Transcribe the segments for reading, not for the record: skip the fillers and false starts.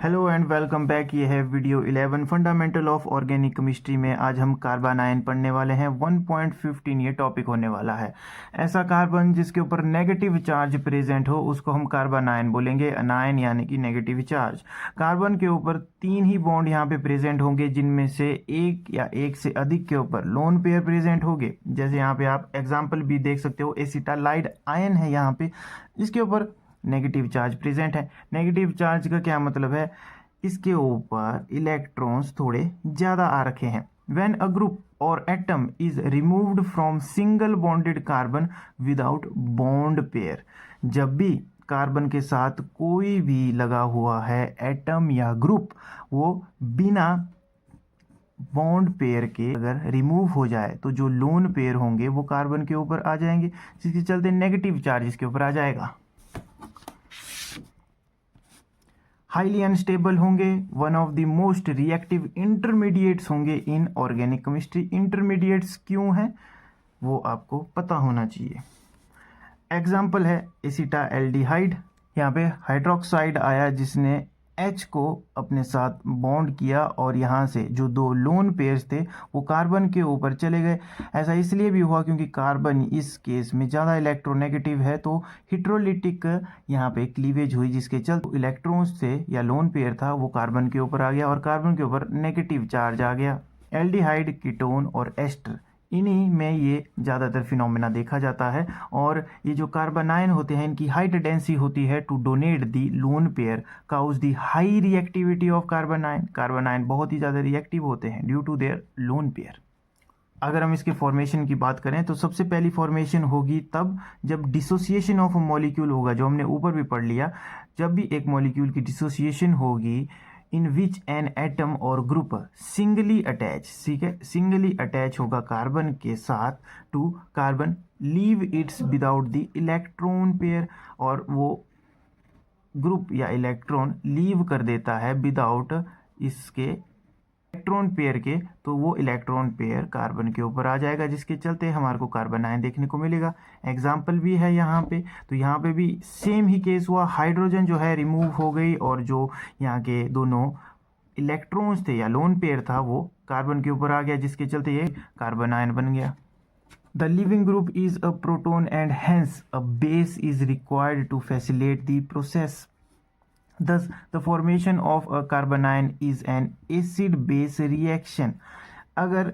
Hello and welcome back. ये है video 11 fundamental of organic chemistry में। आज हम कार्बन आयन पढ़ने वाले हैं। 1.15 ये टॉपिक होने वाला है। ऐसा कार्बन जिसके ऊपर नेगेटिव चार्ज प्रेजेंट हो उसको हम कार्बन आयन बोलेंगे। अनायन यानी कि नेगेटिव चार्ज। कार्बन के ऊपर 3 ही बॉन्ड यहाँ पे प्रेजेंट होंगे, जिनमें से एक या एक से अधिक के ऊपर लोन पेयर प्रेजेंट होंगे। जैसे यहाँ पे आप एग्जाम्पल भी देख सकते हो, एसिटालाइड आयन है यहाँ पे, जिसके ऊपर नेगेटिव चार्ज प्रेजेंट है। नेगेटिव चार्ज का क्या मतलब है? इसके ऊपर इलेक्ट्रॉन्स थोड़े ज़्यादा आ रखे हैं। व्हेन अ ग्रुप और atom is removed from single bonded carbon without bond pair, जब भी कार्बन के साथ कोई भी लगा हुआ है एटम या ग्रुप, वो बिना बॉन्ड पेयर के अगर रिमूव हो जाए तो जो लोन पेयर होंगे वो कार्बन के ऊपर आ जाएंगे, जिसके चलते नेगेटिव चार्ज इसके ऊपर आ जाएगा। हाईली अनस्टेबल होंगे, one of the most reactive intermediates होंगे इन ऑर्गेनिक केमिस्ट्री। इंटरमीडिएट्स क्यों हैं वो आपको पता होना चाहिए। एग्जाम्पल है एसिटाल्डिहाइड। यहाँ पे हाइड्रोक्साइड आया जिसने H को अपने साथ बॉन्ड किया और यहाँ से जो 2 लोन पेयर्स थे वो कार्बन के ऊपर चले गए। ऐसा इसलिए भी हुआ क्योंकि कार्बन इस केस में ज़्यादा इलेक्ट्रोनेगेटिव है, तो हिट्रोलिटिक यहाँ पे क्लीवेज हुई, जिसके चलते इलेक्ट्रॉन्स से या लोन पेयर था वो कार्बन के ऊपर आ गया और कार्बन के ऊपर नेगेटिव चार्ज आ गया। एल्डिहाइड, कीटोन और एस्टर, इन्हीं में ये ज़्यादातर फिनोमेना देखा जाता है। और ये जो कार्बन आयन होते हैं इनकी हाई टेंडेंसी होती है to donate the lone pair cause the high reactivity of carbanion. Carbanion बहुत ही ज़्यादा रिएक्टिव होते हैं due to their lone pair. अगर हम इसके फॉर्मेशन की बात करें तो सबसे पहली फॉर्मेशन होगी तब जब डिसोसिएशन ऑफ अ मॉलिक्यूल होगा, जो हमने ऊपर भी पढ़ लिया। जब भी एक मॉलिक्यूल की डिसोसिएशन होगी इन विच एन एटम और ग्रुप सिंगली अटैच, ठीक है, सिंगली अटैच होगा कार्बन के साथ to carbon leave its without the electron pair, और वो ग्रुप या इलेक्ट्रॉन लीव कर देता है विदाउट इसके इलेक्ट्रॉन पेयर के, तो वो इलेक्ट्रॉन पेयर कार्बन के ऊपर आ जाएगा, जिसके चलते हमारे को कार्बन आयन देखने को मिलेगा। एग्जाम्पल भी है यहाँ पे, तो यहाँ पे भी सेम ही केस हुआ। हाइड्रोजन जो है रिमूव हो गई और जो यहाँ के दोनों इलेक्ट्रॉन्स थे या लोन पेयर था वो कार्बन के ऊपर आ गया, जिसके चलते ये कार्बन आयन बन गया। The leaving group is a proton and hence a base is required to facilitate the process. Thus, the formation of a carbon ion is an acid-base reaction. अगर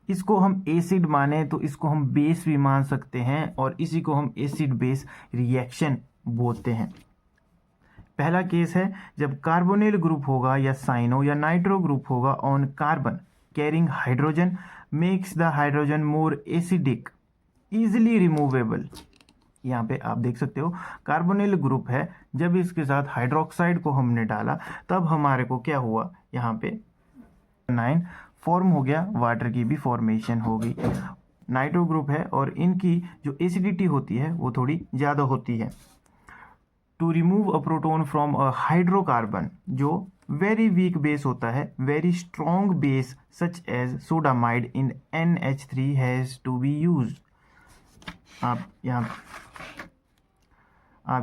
इसको हम एसिड माने तो इसको हम बेस भी मान सकते हैं, और इसी को हम एसिड बेस रिएक्शन बोलते हैं। पहला केस है जब कार्बोनिल ग्रुप होगा या साइनो या नाइट्रो ग्रुप होगा on carbon carrying hydrogen makes the hydrogen more acidic easily removable. यहाँ पे आप देख सकते हो कार्बोनिल ग्रुप है, जब इसके साथ हाइड्रोक्साइड को हमने डाला तब हमारे को क्या हुआ, यहाँ पे 9 फॉर्म हो गया, वाटर की भी फॉर्मेशन हो गई। नाइट्रो ग्रुप है और इनकी जो एसिडिटी होती है वो थोड़ी ज़्यादा होती है। To remove a proton from a hydrocarbon, जो वेरी वीक बेस होता है, very strong base such as sodamide in NH3 has to be used. आप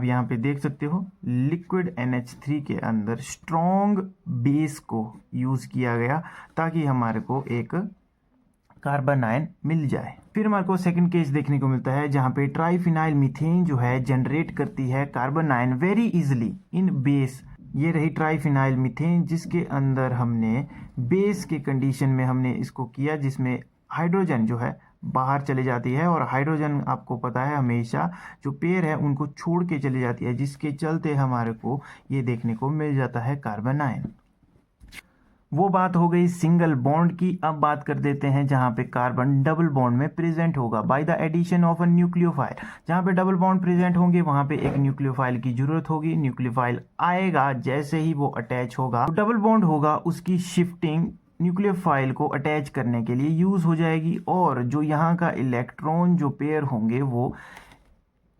यहाँ पे देख सकते हो लिक्विड NH3 के अंदर स्ट्रॉन्ग बेस को यूज़ किया गया ताकि हमारे को एक कार्बन आयन मिल जाए। फिर हमारे को सेकंड केस देखने को मिलता है जहाँ पे ट्राइफिनाइल मीथेन जो है जनरेट करती है कार्बन आयन वेरी इजीली इन बेस। ये रही ट्राइफिनाइल मीथेन, जिसके अंदर हमने बेस के कंडीशन में हमने इसको किया, जिसमें हाइड्रोजन जो है बाहर चले जाती है, और हाइड्रोजन आपको पता है हमेशा जो पेयर है उनको छोड़ के चली जाती है, जिसके चलते हमारे को ये देखने को मिल जाता है कार्बन आयन। वो बात हो गई सिंगल बॉन्ड की। अब बात कर देते हैं जहाँ पे कार्बन डबल बॉन्ड में प्रेजेंट होगा by the addition of a nucleophile. जहाँ पे डबल बॉन्ड प्रेजेंट होंगे वहाँ पे एक न्यूक्लियोफाइल की जरूरत होगी। न्यूक्लियोफाइल आएगा जैसे ही वो अटैच होगा, तो डबल बॉन्ड होगा, उसकी शिफ्टिंग न्यूक्लियोफाइल को अटैच करने के लिए यूज हो जाएगी, और जो यहाँ का इलेक्ट्रॉन जो पेयर होंगे वो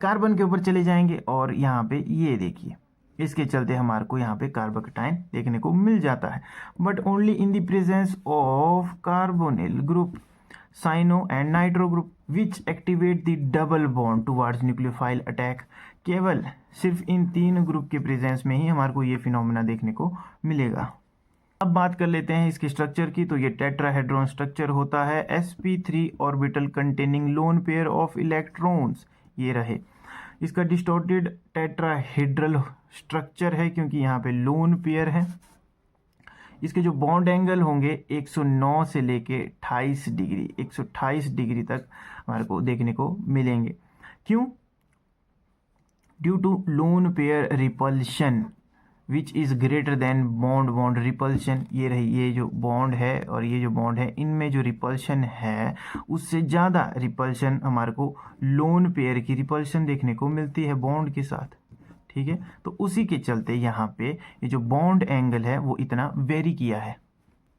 कार्बन के ऊपर चले जाएंगे, और यहाँ पे ये देखिए इसके चलते हमारे को यहाँ पे कार्बोकेटाइन देखने को मिल जाता है, but only in the presence of carbonyl group, cyano and nitro group which activate the double bond towards nucleophile attack. केवल सिर्फ इन 3 ग्रुप के प्रेजेंस में ही हमारे को ये फिनोमेना देखने को मिलेगा। अब बात कर लेते हैं इसके स्ट्रक्चर की। तो ये टेट्राहेड्रॉन स्ट्रक्चर होता है, sp3 orbital containing loan pair of electrons, ये रहे। इसका डिस्टॉर्टेड टेट्राहेड्रल स्ट्रक्चर है क्योंकि यहाँ पे लोन पेयर है। इसके जो बॉन्ड एंगल होंगे 109 से लेके 28 डिग्री, 128 डिग्री तक हमारे को देखने को मिलेंगे। क्यों? Due to lone pair repulsion which is greater than bond bond repulsion. ये रही, ये जो बॉन्ड है और ये जो बॉन्ड है, इनमें जो रिपल्शन है उससे ज़्यादा रिपल्शन हमारे को लोन पेयर की रिपल्शन देखने को मिलती है बॉन्ड के साथ। ठीक है, तो उसी के चलते यहाँ पे ये जो बॉन्ड एंगल है वो इतना वेरी किया है।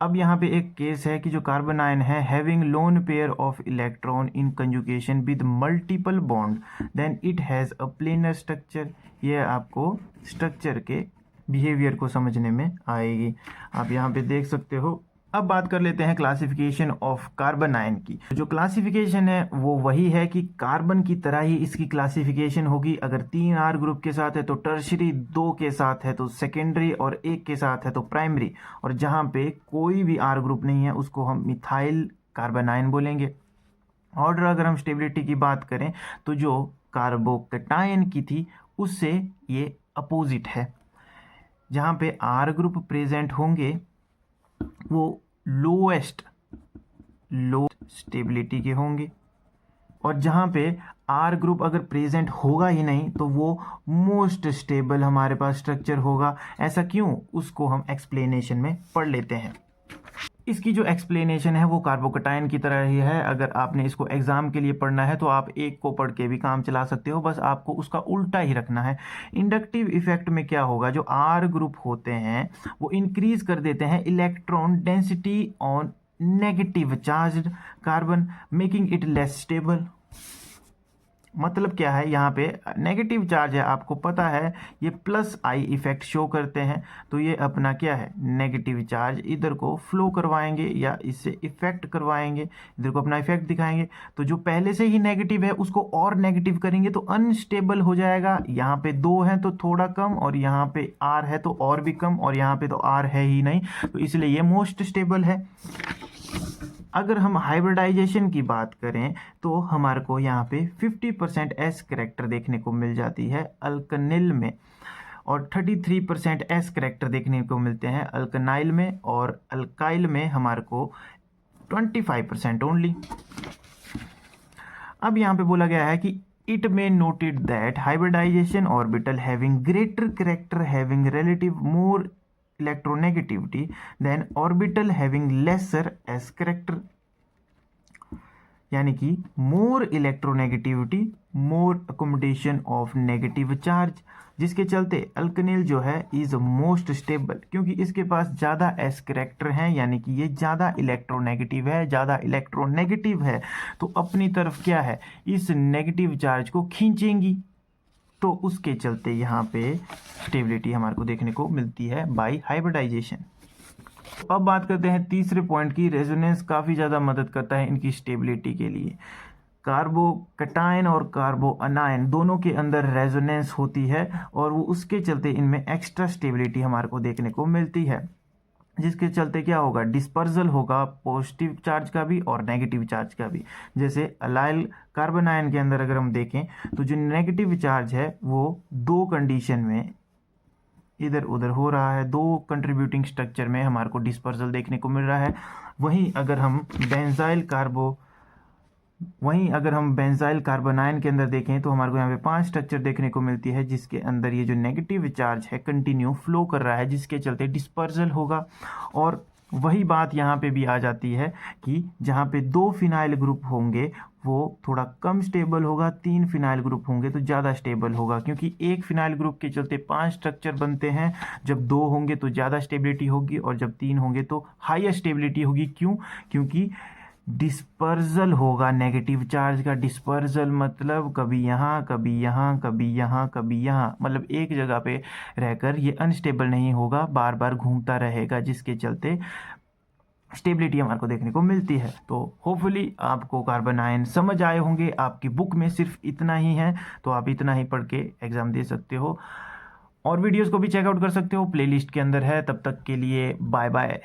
अब यहाँ पे एक केस है कि जो कार्बन आयन है having lone pair of electron in conjugation with multiple bond then it has a planar structure. ये आपको स्ट्रक्चर के बिहेवियर को समझने में आएगी, आप यहाँ पे देख सकते हो। अब बात कर लेते हैं क्लासिफिकेशन ऑफ कार्बन आयन की। जो क्लासिफिकेशन है वो वही है कि कार्बन की तरह ही इसकी क्लासिफिकेशन होगी। अगर 3 R ग्रुप के साथ है तो टर्शरी, 2 के साथ है तो सेकेंडरी और 1 के साथ है तो प्राइमरी, और जहाँ पे कोई भी R ग्रुप नहीं है उसको हम मिथाइल कार्बन आयन बोलेंगे। ऑर्डर अगर हम स्टेबिलिटी की बात करें तो जो कार्बोकैटायन की थी उससे ये अपोजिट है। जहाँ पे R ग्रुप प्रेजेंट होंगे वो लोएस्ट लो स्टेबिलिटी के होंगे, और जहाँ पे R ग्रुप अगर प्रेजेंट होगा ही नहीं तो वो मोस्ट स्टेबल हमारे पास स्ट्रक्चर होगा। ऐसा क्यों, उसको हम एक्सप्लेनेशन में पढ़ लेते हैं। इसकी जो एक्सप्लेनेशन है वो कार्बोकैटायन की तरह ही है। अगर आपने इसको एग्जाम के लिए पढ़ना है तो आप एक को पढ़ के भी काम चला सकते हो, बस आपको उसका उल्टा ही रखना है। इंडक्टिव इफेक्ट में क्या होगा, जो R ग्रुप होते हैं वो इंक्रीज कर देते हैं electron density on negative charged carbon making it less stable. मतलब क्या है, यहाँ पे नेगेटिव चार्ज है, आपको पता है ये प्लस आई इफेक्ट शो करते हैं, तो ये अपना क्या है, नेगेटिव चार्ज इधर को फ्लो करवाएंगे या इससे इफेक्ट करवाएंगे, इधर को अपना इफेक्ट दिखाएंगे। तो जो पहले से ही नेगेटिव है उसको और नेगेटिव करेंगे तो अनस्टेबल हो जाएगा। यहाँ पे 2 है तो थोड़ा कम, और यहाँ पे R है तो और भी कम, और यहाँ पे तो R है ही नहीं, तो इसलिए ये मोस्ट स्टेबल है। अगर हम हाइब्रिडाइजेशन की बात करें तो हमारे को यहाँ पे 50% S करेक्टर देखने को मिल जाती है अल्कनिल में, और 33% S करेक्टर देखने को मिलते हैं अल्कनाइल में, और अल्काइल में हमारे को 25% ओनली। अब यहाँ पे बोला गया है कि it may noted that hybridisation orbital having greater character having relative more electronegativity than orbital having lesser s character, यानी कि more electronegativity more accommodation of negative charge, जिसके चलते अल्कनिल जो है इज मोस्ट स्टेबल, क्योंकि इसके पास ज़्यादा एस करेक्टर हैं, यानी कि ये ज़्यादा इलेक्ट्रोनेगेटिव है। ज़्यादा इलेक्ट्रोनेगेटिव है तो अपनी तरफ क्या है, इस नेगेटिव चार्ज को खींचेंगी, तो उसके चलते यहाँ पे स्टेबिलिटी हमारे को देखने को मिलती है बाय हाइब्रिडाइजेशन। अब बात करते हैं तीसरे पॉइंट की। रेजोनेंस काफ़ी ज़्यादा मदद करता है इनकी स्टेबिलिटी के लिए। कार्बोकैटायन और कार्बो अनायन दोनों के अंदर रेजोनेंस होती है, और वो उसके चलते इनमें एक्स्ट्रा स्टेबिलिटी हमारे को देखने को मिलती है, जिसके चलते क्या होगा, डिस्पर्जल होगा पॉजिटिव चार्ज का भी और नेगेटिव चार्ज का भी। जैसे अलाइल कार्बन आयन के अंदर अगर हम देखें तो जो नेगेटिव चार्ज है वो 2 कंडीशन में इधर उधर हो रहा है, 2 कंट्रीब्यूटिंग स्ट्रक्चर में हमारे को डिस्पर्जल देखने को मिल रहा है। वहीं अगर हम बेंजाइल कार्बन आयन के अंदर देखें तो हमारे को यहाँ पे 5 स्ट्रक्चर देखने को मिलती है, जिसके अंदर ये जो नेगेटिव चार्ज है कंटिन्यू फ्लो कर रहा है, जिसके चलते डिस्पर्जल होगा। और वही बात यहाँ पे भी आ जाती है कि जहाँ पे 2 फिनाइल ग्रुप होंगे वो थोड़ा कम स्टेबल होगा, 3 फिनाइल ग्रुप होंगे तो ज़्यादा स्टेबल होगा, क्योंकि एक फिनाइल ग्रुप के चलते 5 स्ट्रक्चर बनते हैं। जब 2 होंगे तो ज़्यादा स्टेबिलिटी होगी, और जब 3 होंगे तो हाईर स्टेबिलिटी होगी। क्यों? क्योंकि डिस्पर्जल होगा नेगेटिव चार्ज का। डिस्पर्जल मतलब कभी यहाँ कभी यहाँ कभी यहाँ कभी यहाँ, मतलब एक जगह पे रहकर ये अनस्टेबल नहीं होगा, बार बार घूमता रहेगा, जिसके चलते स्टेबिलिटी हमारे को देखने को मिलती है। तो होपफुली आपको कार्बन आयन समझ आए होंगे। आपकी बुक में सिर्फ इतना ही है, तो आप इतना ही पढ़ के एग्ज़ाम दे सकते हो और वीडियोस को भी चेकआउट कर सकते हो, प्लेलिस्ट के अंदर है। तब तक के लिए बाय बाय।